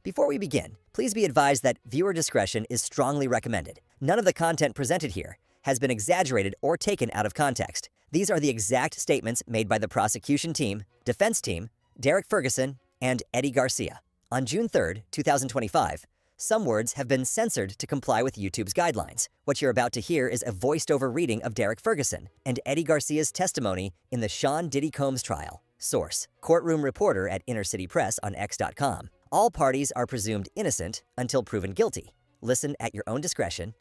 Before we begin, please be advised that viewer discretion is strongly recommended. None of the content presented here has been exaggerated or taken out of context. These are the exact statements made by the prosecution team, defense team, Derek Ferguson, and Eddie Garcia. On June 3rd, 2025, some words have been censored to comply with YouTube's guidelines. What you're about to hear is a voiced-over reading of Derek Ferguson and Eddie Garcia's testimony in the Sean Diddy Combs trial. Source: courtroom reporter at Inner City Press on X.com. All parties are presumed innocent until proven guilty. Listen at your own discretion.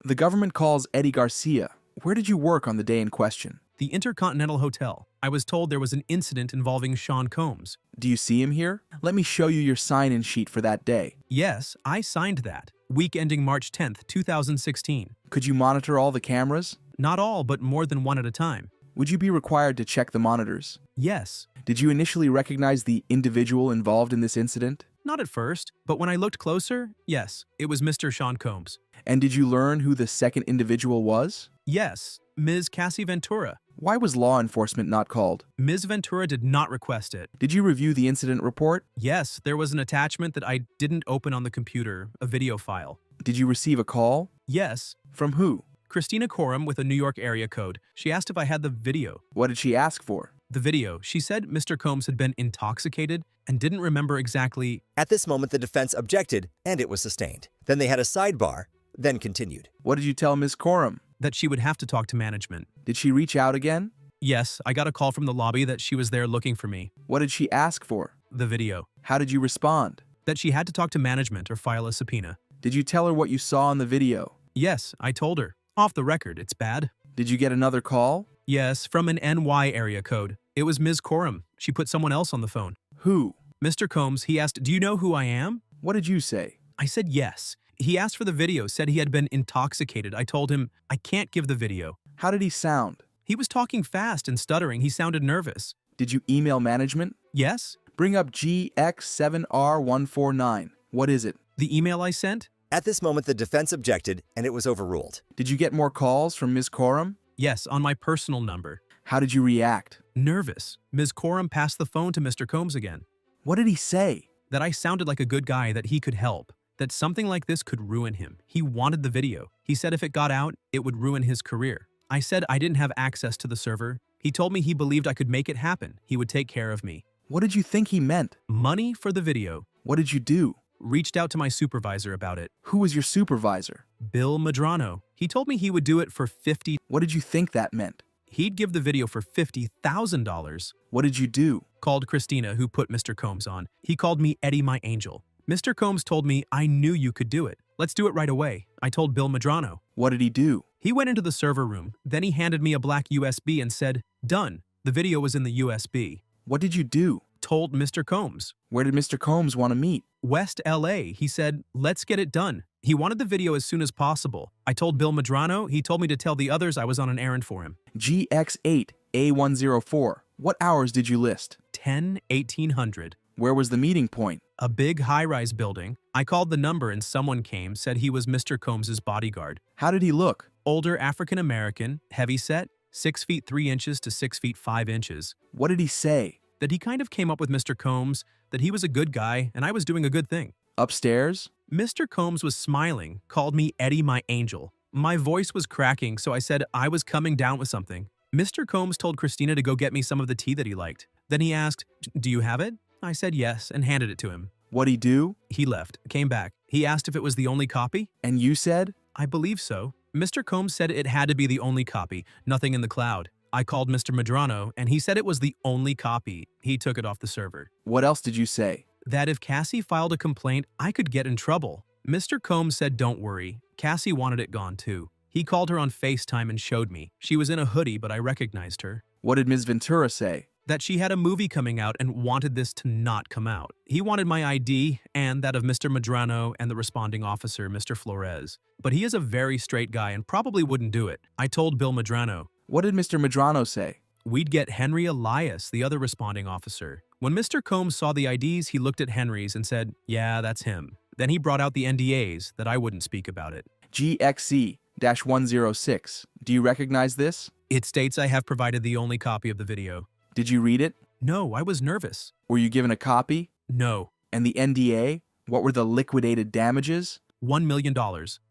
The government calls Eddie Garcia. Where did you work on the day in question? The Intercontinental Hotel. I was told there was an incident involving Sean Combs. Do you see him here? Let me show you your sign-in sheet for that day. Yes, I signed that. Week ending March 10th, 2016. Could you monitor all the cameras? Not all, but more than one at a time. Would you be required to check the monitors? Yes. Did you initially recognize the individual involved in this incident? Not at first, but when I looked closer, yes, it was Mr. Sean Combs. And did you learn who the second individual was? Yes, Ms. Cassie Ventura. Why was law enforcement not called? Ms. Ventura did not request it. Did you review the incident report? Yes, there was an attachment that I didn't open on the computer, a video file. Did you receive a call? Yes. From who? Christina Corum with a New York area code. She asked if I had the video. What did she ask for? The video. She said Mr. Combs had been intoxicated and didn't remember exactly. At this moment, the defense objected, and it was sustained. Then they had a sidebar, then continued. What did you tell Ms. Corum? That she would have to talk to management. Did she reach out again? Yes, I got a call from the lobby that she was there looking for me. What did she ask for? The video. How did you respond? That she had to talk to management or file a subpoena. Did you tell her what you saw in the video? Yes, I told her. Off the record, it's bad. Did you get another call? Yes, from an NY area code. It was Ms. Corum. She put someone else on the phone. Who? Mr. Combs, he asked, "Do you know who I am?" What did you say? I said yes. He asked for the video, said he had been intoxicated. I told him, I can't give the video. How did he sound? He was talking fast and stuttering. He sounded nervous. Did you email management? Yes? Bring up GX7R149. What is it? The email I sent? At this moment, the defense objected, and it was overruled. Did you get more calls from Ms. Corum? Yes, on my personal number. How did you react? Nervous. Ms. Corum passed the phone to Mr. Combs again. What did he say? That I sounded like a good guy, that he could help. That something like this could ruin him. He wanted the video. He said if it got out, it would ruin his career. I said I didn't have access to the server. He told me he believed I could make it happen. He would take care of me. What did you think he meant? Money for the video. What did you do? Reached out to my supervisor about it. Who was your supervisor? Bill Medrano. He told me he would do it for $50. What did you think that meant? He'd give the video for $50,000. What did you do? Called Christina, who put Mr. Combs on. He called me Eddie my angel. Mr. Combs told me I knew you could do it. Let's do it right away. I told Bill Medrano. What did he do? He went into the server room. Then he handed me a black USB and said, "Done." The video was in the USB. What did you do? Told Mr. Combs. Where did Mr. Combs want to meet? West LA. He said, "Let's get it done." He wanted the video as soon as possible. I told Bill Medrano. He told me to tell the others I was on an errand for him. GX8A104. What hours did you list? 1800. Where was the meeting point? A big high-rise building. I called the number and someone came, said he was Mr. Combs' bodyguard. How did he look? Older African-American, heavy-set, 6 feet 3 inches to 6 feet 5 inches. What did he say? That he kind of came up with Mr. Combs, that he was a good guy and I was doing a good thing. Upstairs? Mr. Combs was smiling, called me Eddie my angel. My voice was cracking, so I said I was coming down with something. Mr. Combs told Christina to go get me some of the tea that he liked. Then he asked, "Do you have it?" I said yes and handed it to him. What'd he do? He left, came back. He asked if it was the only copy. And you said? I believe so. Mr. Combs said it had to be the only copy, nothing in the cloud. I called Mr. Medrano, and he said it was the only copy. He took it off the server. What else did you say? That if Cassie filed a complaint, I could get in trouble. Mr. Combs said don't worry. Cassie wanted it gone too. He called her on FaceTime and showed me. She was in a hoodie, but I recognized her. What did Ms. Ventura say? That she had a movie coming out and wanted this to not come out. He wanted my ID and that of Mr. Medrano and the responding officer, Mr. Flores. But he is a very straight guy and probably wouldn't do it. I told Bill Medrano. What did Mr. Medrano say? We'd get Henry Elias, the other responding officer. When Mr. Combs saw the IDs, he looked at Henry's and said, "Yeah, that's him." Then he brought out the NDAs that I wouldn't speak about it. GXC-106. Do you recognize this? It states I have provided the only copy of the video. Did you read it? No, I was nervous. Were you given a copy? No. And the NDA? What were the liquidated damages? $1 million.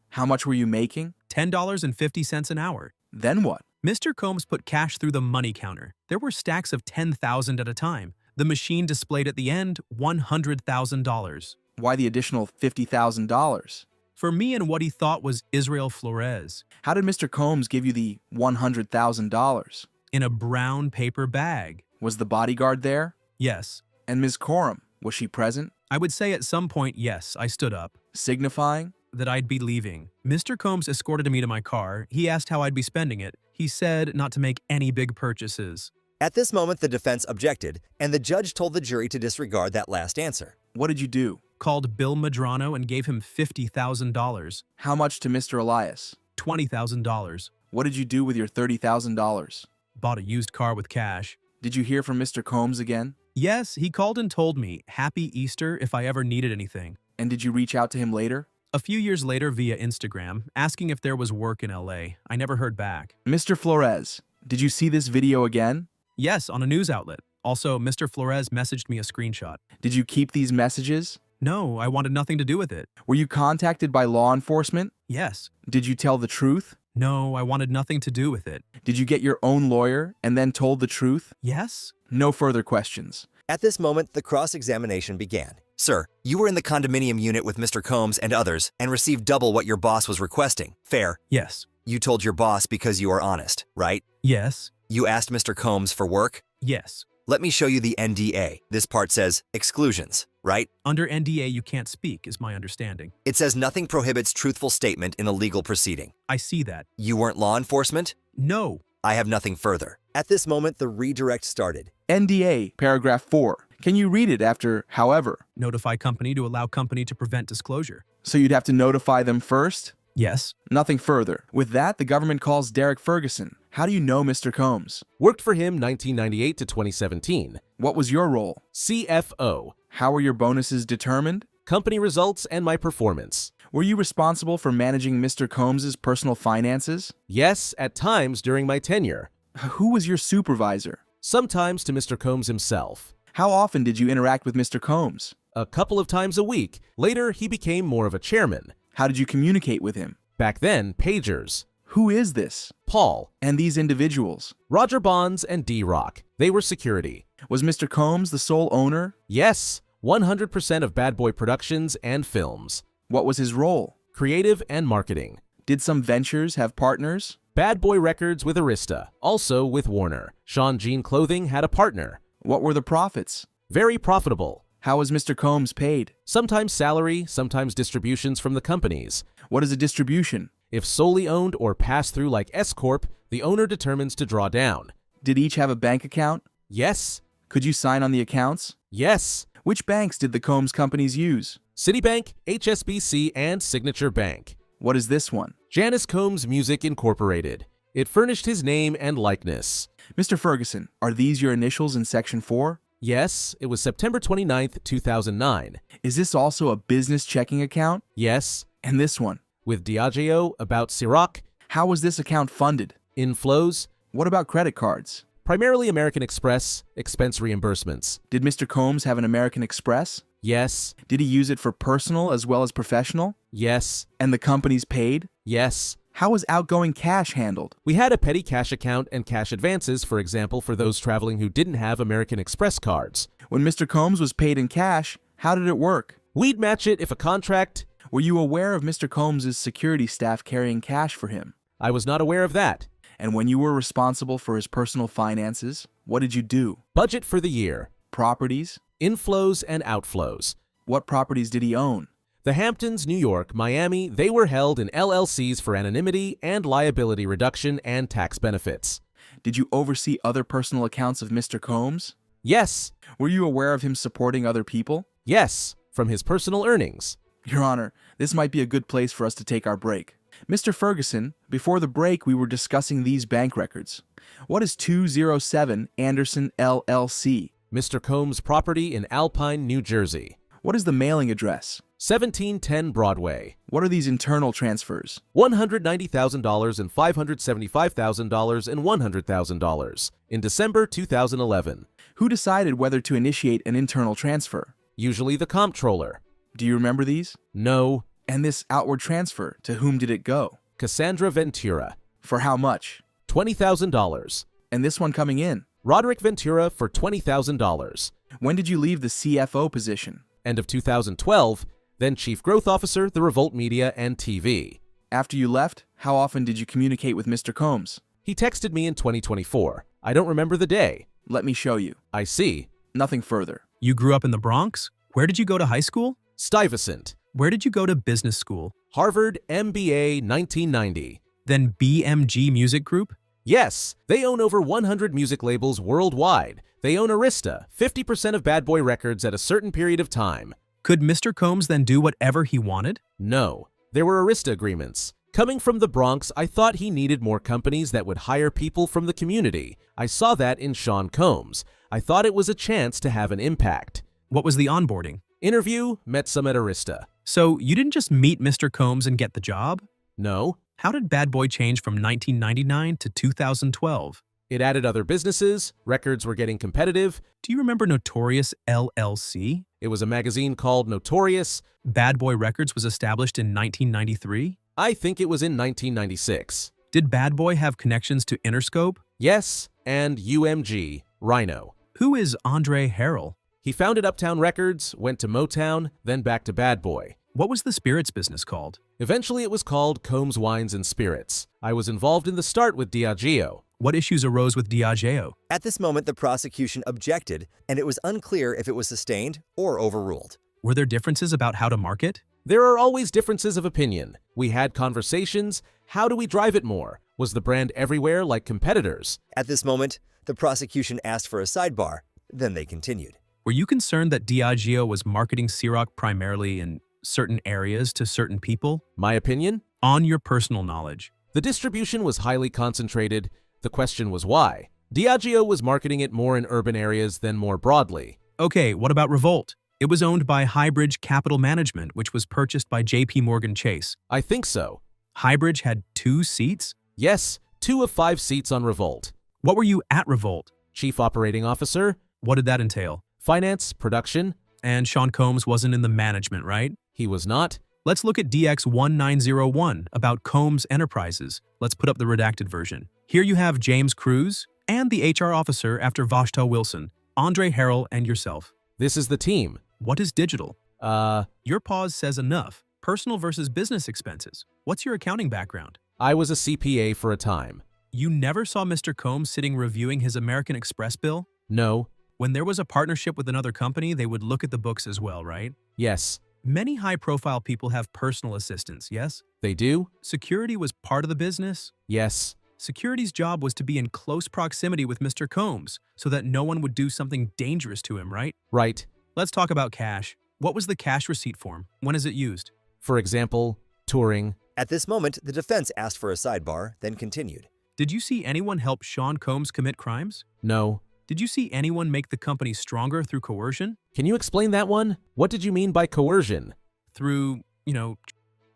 How much were you making? $10.50 an hour. Then what? Mr. Combs put cash through the money counter. There were stacks of $10,000 at a time. The machine displayed at the end $100,000. Why the additional $50,000? For me and what he thought was Israel Flores. How did Mr. Combs give you the $100,000? In a brown paper bag. Was the bodyguard there? Yes. And Ms. Coram, was she present? I would say at some point, yes, I stood up. Signifying? That I'd be leaving. Mr. Combs escorted me to my car. He asked how I'd be spending it. He said not to make any big purchases. At this moment, the defense objected, and the judge told the jury to disregard that last answer. What did you do? Called Bill Madrano and gave him $50,000. How much to Mr. Elias? $20,000. What did you do with your $30,000? Bought a used car with cash. Did you hear from Mr. Combs again? Yes, he called and told me, Happy Easter if I ever needed anything. And did you reach out to him later? A few years later via Instagram, asking if there was work in LA. I never heard back. Mr. Flores, did you see this video again? Yes, on a news outlet. Also, Mr. Flores messaged me a screenshot. Did you keep these messages? No, I wanted nothing to do with it. Were you contacted by law enforcement? Yes. Did you tell the truth? No, I wanted nothing to do with it. Did you get your own lawyer and then told the truth? Yes. No further questions. At this moment, the cross-examination began. Sir, you were in the condominium unit with Mr. Combs and others and received double what your boss was requesting. Fair? Yes. You told your boss because you are honest, right? Yes. You asked Mr. Combs for work? Yes. Let me show you the NDA. This part says exclusions, right? Under NDA, you can't speak, is my understanding. It says nothing prohibits truthful statement in a legal proceeding. I see that. You weren't law enforcement? No. I have nothing further. At this moment, the redirect started. NDA, paragraph 4. Can you read it after however? Notify company to allow company to prevent disclosure. So you'd have to notify them first? Yes. Nothing further. With that, the government calls Derek Ferguson. How do you know Mr. Combs? Worked for him 1998 to 2017. What was your role? CFO. How were your bonuses determined? Company results and my performance. Were you responsible for managing Mr. Combs' personal finances? Yes, at times during my tenure. Who was your supervisor? Sometimes to Mr. Combs himself. How often did you interact with Mr. Combs? A couple of times a week. Later, he became more of a chairman. How did you communicate with him? Back then, pagers. Who is this? Paul. And these individuals? Roger Bonds and D-Rock. They were security. Was Mr. Combs the sole owner? Yes, 100% of Bad Boy Productions and films. What was his role? Creative and marketing. Did some ventures have partners? Bad Boy Records with Arista, also with Warner. Sean Jean Clothing had a partner. What were the profits? Very profitable. How was Mr. Combs paid? Sometimes salary, sometimes distributions from the companies. What is a distribution? If solely owned or passed through like S-Corp, the owner determines to draw down. Did each have a bank account? Yes. Could you sign on the accounts? Yes. Which banks did the Combs companies use? Citibank, HSBC, and Signature Bank. What is this one? Janice Combs Music Incorporated. It furnished his name and likeness. Mr. Ferguson, are these your initials in Section 4? Yes, it was September 29th, 2009. Is this also a business checking account? Yes. And this one? With Diageo, about Ciroc. How was this account funded? Inflows. What about credit cards? Primarily American Express, expense reimbursements. Did Mr. Combs have an American Express? Yes. Did he use it for personal as well as professional? Yes. And the companies paid? Yes. How was outgoing cash handled? We had a petty cash account and cash advances, for example, for those traveling who didn't have American Express cards. When Mr. Combs was paid in cash, how did it work? We'd match it if a contract... Were you aware of Mr. Combs' security staff carrying cash for him? I was not aware of that. And when you were responsible for his personal finances, what did you do? Budget for the year. Properties? Inflows and outflows. What properties did he own? The Hamptons, New York, Miami, they were held in LLCs for anonymity and liability reduction and tax benefits. Did you oversee other personal accounts of Mr. Combs? Yes. Were you aware of him supporting other people? Yes, from his personal earnings. Your Honor, this might be a good place for us to take our break. Mr. Ferguson, before the break we were discussing these bank records. What is 207 Anderson LLC? Mr. Combs' property in Alpine, New Jersey. What is the mailing address? 1710 Broadway. What are these internal transfers? $190,000 and $575,000 and $100,000 in December 2011. Who decided whether to initiate an internal transfer? Usually the comptroller. Do you remember these? No. And this outward transfer, to whom did it go? Cassandra Ventura. For how much? $20,000. And this one coming in? Roderick Ventura for $20,000. When did you leave the CFO position? End of 2012, then Chief Growth Officer, the Revolt Media and TV. After you left, how often did you communicate with Mr. Combs? He texted me in 2024. I don't remember the day. Let me show you. I see. Nothing further. You grew up in the Bronx? Where did you go to high school? Stuyvesant. Where did you go to business school? Harvard MBA 1990. Then BMG Music Group? Yes, they own over 100 music labels worldwide. They own Arista, 50% of Bad Boy Records at a certain period of time. Could Mr. Combs then do whatever he wanted? No, there were Arista agreements. Coming from the Bronx, I thought he needed more companies that would hire people from the community. I saw that in Sean Combs. I thought it was a chance to have an impact. What was the onboarding? Interview, met some at Arista. So you didn't just meet Mr. Combs and get the job? No. How did Bad Boy change from 1999 to 2012? It added other businesses, records were getting competitive. Do you remember Notorious LLC? It was a magazine called Notorious. Bad Boy Records was established in 1993? I think it was in 1996. Did Bad Boy have connections to Interscope? Yes, and UMG, Rhino. Who is Andre Harrell? He founded Uptown Records, went to Motown, then back to Bad Boy. What was the spirits business called? Eventually it was called Combs Wines and Spirits. I was involved in the start with Diageo. What issues arose with Diageo? At this moment, the prosecution objected, and it was unclear if it was sustained or overruled. Were there differences about how to market? There are always differences of opinion. We had conversations. How do we drive it more? Was the brand everywhere like competitors? At this moment, the prosecution asked for a sidebar, then they continued. Were you concerned that Diageo was marketing Ciroc primarily in certain areas to certain people? My opinion? On your personal knowledge. The distribution was highly concentrated. The question was why. Diageo was marketing it more in urban areas than more broadly. Okay, what about Revolt? It was owned by Highbridge Capital Management, which was purchased by JP Morgan Chase. I think so. Highbridge had 2 seats? Yes, 2 of 5 seats on Revolt. What were you at Revolt? Chief Operating Officer. What did that entail? Finance, production. And Sean Combs wasn't in the management, right? He was not. Let's look at DX1901 about Combs Enterprises. Let's put up the redacted version. Here you have James Cruz and the HR officer after Vashta Wilson, Andre Harrell, and yourself. This is the team. What is digital? Your pause says enough. Personal versus business expenses. What's your accounting background? I was a CPA for a time. You never saw Mr. Combs sitting reviewing his American Express bill? No. When there was a partnership with another company, they would look at the books as well, right? Yes. Many high-profile people have personal assistants, yes? They do? Security was part of the business? Yes. Security's job was to be in close proximity with Mr. Combs so that no one would do something dangerous to him, right? Right. Let's talk about cash. What was the cash receipt form? When is it used? For example, touring. At this moment, the defense asked for a sidebar, then continued. Did you see anyone help Sean Combs commit crimes? No. Did you see anyone make the company stronger through coercion? Can you explain that one? What did you mean by coercion? Through,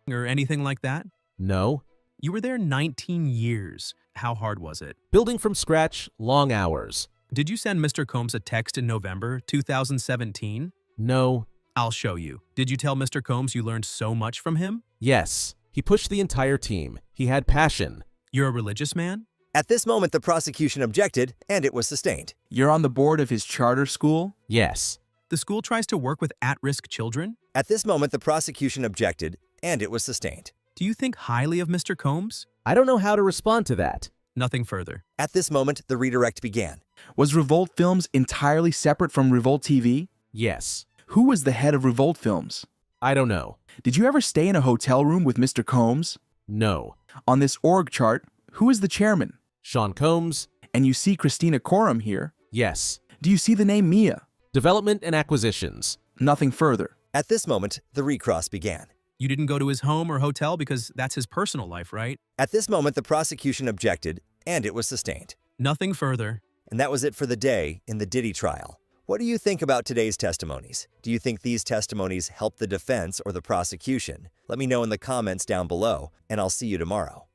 or anything like that? No. You were there 19 years. How hard was it? Building from scratch, long hours. Did you send Mr. Combs a text in November 2017? No. I'll show you. Did you tell Mr. Combs you learned so much from him? Yes. He pushed the entire team. He had passion. You're a religious man? At this moment, the prosecution objected, and it was sustained. You're on the board of his charter school? Yes. The school tries to work with at-risk children? At this moment, the prosecution objected, and it was sustained. Do you think highly of Mr. Combs? I don't know how to respond to that. Nothing further. At this moment, the redirect began. Was Revolt Films entirely separate from Revolt TV? Yes. Who was the head of Revolt Films? I don't know. Did you ever stay in a hotel room with Mr. Combs? No. On this org chart, who is the chairman? Sean Combs. And you see Christina Corum here. Yes. Do you see the name Mia? Development and acquisitions. Nothing further. At this moment, the recross began. You didn't go to his home or hotel because that's his personal life, right? At this moment, the prosecution objected, and it was sustained. Nothing further. And that was it for the day in the Diddy trial. What do you think about today's testimonies? Do you think these testimonies help the defense or the prosecution? Let me know in the comments down below, and I'll see you tomorrow.